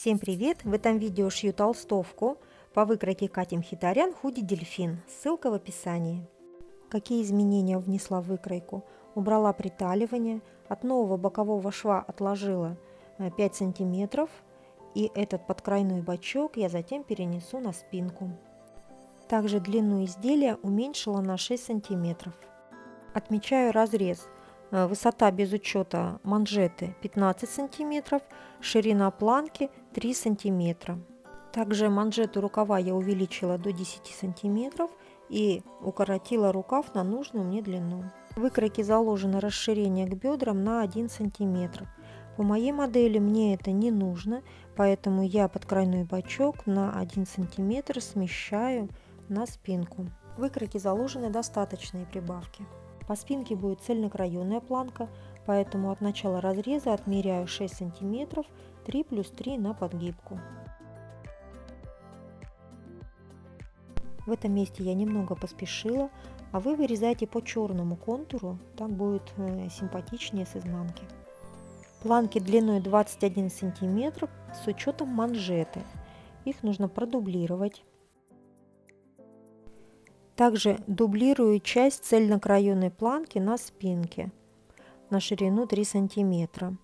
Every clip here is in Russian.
Всем привет! В этом видео шью толстовку по выкройке Кати Мхитарян худи дельфин. Ссылка в описании. Какие изменения внесла в выкройку? Убрала приталивание, от нового бокового шва отложила 5 сантиметров, и этот подкрайной бачок я затем перенесу на спинку. Также длину изделия уменьшила на 6 сантиметров. Отмечаю разрез. Высота без учета манжеты 15 сантиметров, ширина планки 3 сантиметра. Также манжету рукава я увеличила до 10 сантиметров и укоротила рукав на нужную мне длину. В выкройке заложено расширение к бедрам на 1 сантиметр. По моей модели мне это не нужно, поэтому я подкрайной бачок на 1 сантиметр смещаю на спинку. В выкройке заложены достаточные прибавки. По спинке будет цельнокраёная планка, поэтому от начала разреза отмеряю 6 сантиметров, 3 плюс 3 на подгибку. В этом месте я немного поспешила, а вы вырезайте по черному контуру, так будет симпатичнее с изнанки. Планки длиной 21 сантиметр с учетом манжеты. Их нужно продублировать. Также дублирую часть цельнокраёной планки на спинке на ширину 3 сантиметра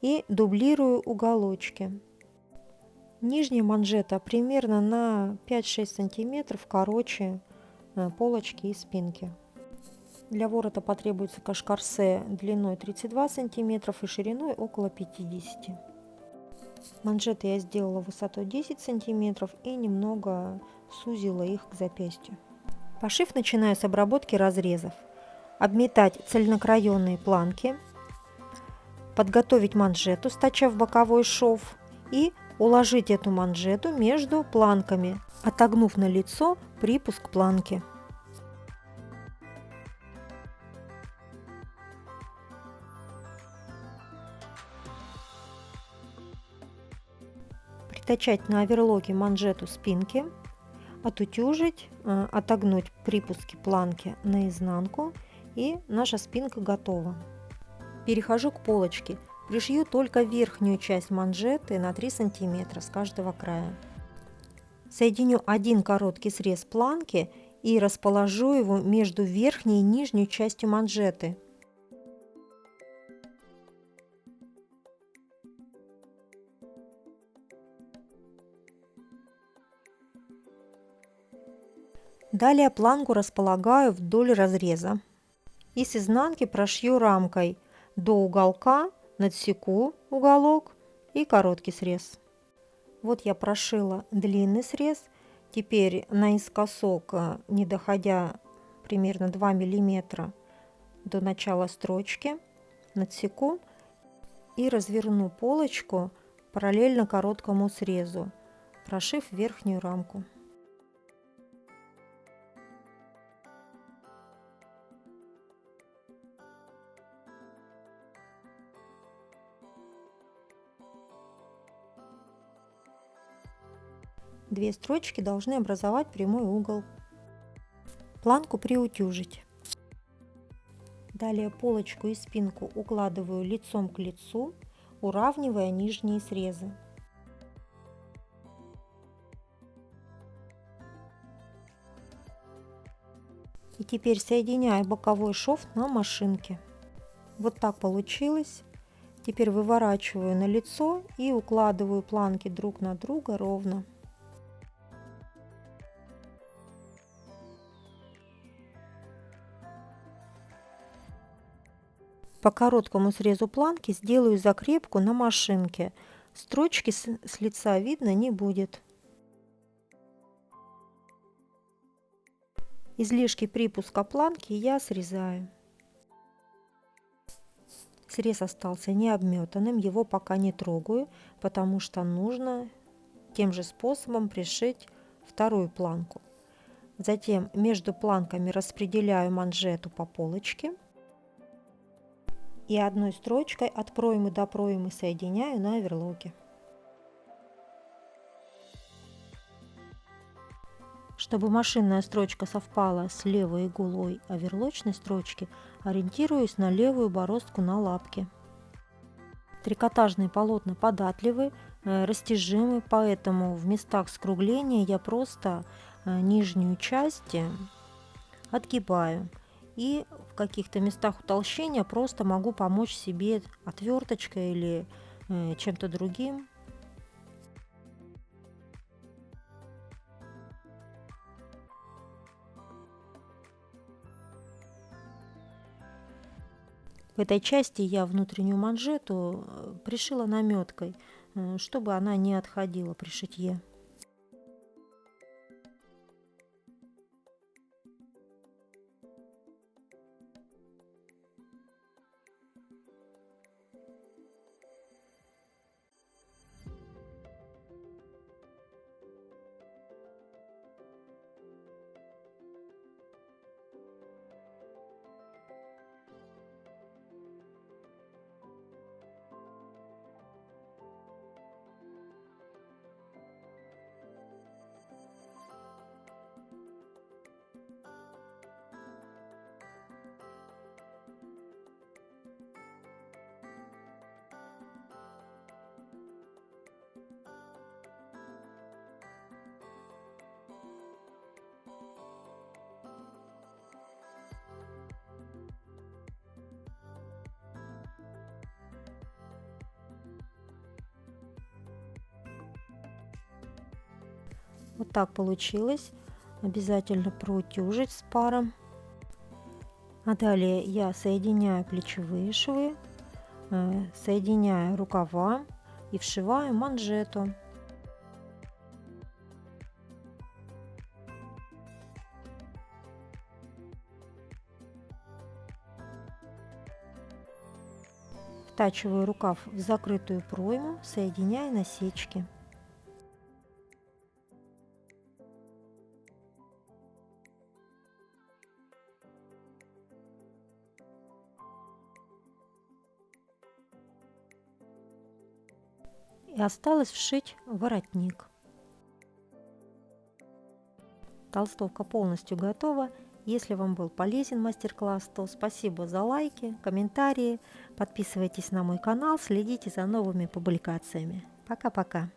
и дублирую уголочки. Нижняя манжета примерно на 5-6 сантиметров короче полочки и спинки. Для ворота потребуется кашкарсе длиной 32 сантиметров и шириной около 50. Манжеты я сделала высотой 10 сантиметров и немного сузила их к запястью. Пошив начинаю с обработки разрезов. Обметать цельнокраёные планки, подготовить манжету, стачав боковой шов, и уложить эту манжету между планками, отогнув на лицо припуск планки. Притачать на оверлоке манжету спинки, отутюжить, отогнуть припуски планки наизнанку, и наша спинка готова. Перехожу к полочке. Пришью только верхнюю часть манжеты на 3 сантиметра с каждого края. Соединю один короткий срез планки и расположу его между верхней и нижней частью манжеты. Далее планку располагаю вдоль разреза и с изнанки прошью рамкой до уголка, надсеку уголок и короткий срез. Вот я прошила длинный срез. Теперь наискосок, не доходя примерно 2 мм до начала строчки, надсеку и разверну полочку параллельно короткому срезу, прошив верхнюю рамку. Две строчки должны образовать прямой угол. Планку приутюжить. Далее полочку и спинку укладываю лицом к лицу, уравнивая нижние срезы. И теперь соединяю боковой шов на машинке. Вот так получилось. Теперь выворачиваю на лицо и укладываю планки друг на друга ровно. По короткому срезу планки сделаю закрепку на машинке. Строчки с лица видно не будет. Излишки припуска планки я срезаю. Срез остался не обметанным, его пока не трогаю, потому что нужно тем же способом пришить вторую планку. Затем между планками распределяю манжету по полочке. И одной строчкой от проймы до проймы соединяю на оверлоке. Чтобы машинная строчка совпала с левой иглой оверлочной строчки, ориентируюсь на левую бороздку на лапке. Трикотажные полотна податливы, растяжимый, поэтому в местах скругления я просто нижнюю часть отгибаю. И в каких-то местах утолщения просто могу помочь себе отверточкой или чем-то другим. В этой части я внутреннюю манжету пришила наметкой, чтобы она не отходила при шитье. Вот так получилось. Обязательно проутюжить с паром. А далее я соединяю плечевые швы, соединяю рукава и вшиваю манжету. Втачиваю рукав в закрытую пройму, соединяя насечки. И осталось вшить воротник. Толстовка полностью готова. Если вам был полезен мастер-класс, то спасибо за лайки, комментарии. Подписывайтесь на мой канал, следите за новыми публикациями. Пока-пока.